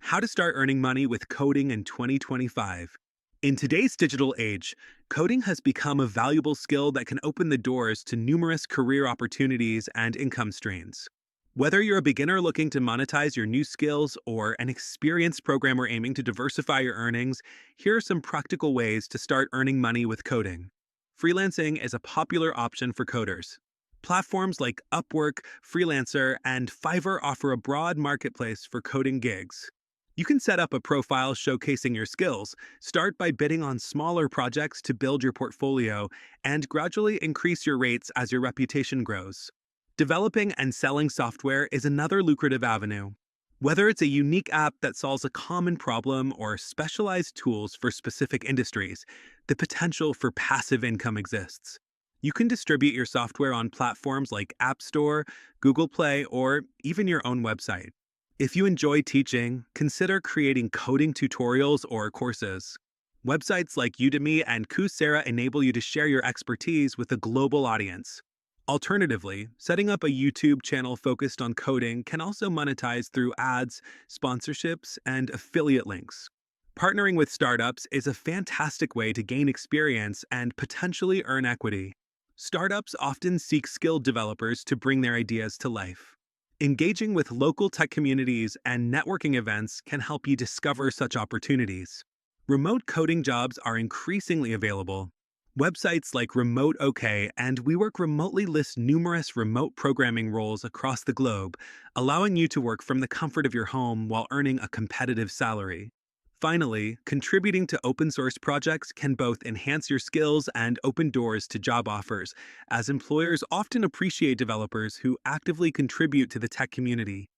How to start earning money with coding in 2025. In today's digital age, coding has become a valuable skill that can open the doors to numerous career opportunities and income streams. Whether you're a beginner looking to monetize your new skills or an experienced programmer aiming to diversify your earnings, here are some practical ways to start earning money with coding. Freelancing is a popular option for coders. Platforms like Upwork, Freelancer, and Fiverr offer a broad marketplace for coding gigs. You can set up a profile showcasing your skills, start by bidding on smaller projects to build your portfolio, and gradually increase your rates as your reputation grows. Developing and selling software is another lucrative avenue. Whether it's a unique app that solves a common problem or specialized tools for specific industries, the potential for passive income exists. You can distribute your software on platforms like App Store, Google Play, or even your own website. If you enjoy teaching, consider creating coding tutorials or courses. Websites like Udemy and Coursera enable you to share your expertise with a global audience. Alternatively, setting up a YouTube channel focused on coding can also monetize through ads, sponsorships, and affiliate links. Partnering with startups is a fantastic way to gain experience and potentially earn equity. Startups often seek skilled developers to bring their ideas to life. Engaging with local tech communities and networking events can help you discover such opportunities. Remote coding jobs are increasingly available. Websites like Remote OK and We Work Remotely list numerous remote programming roles across the globe, allowing you to work from the comfort of your home while earning a competitive salary. Finally, contributing to open source projects can both enhance your skills and open doors to job offers, as employers often appreciate developers who actively contribute to the tech community.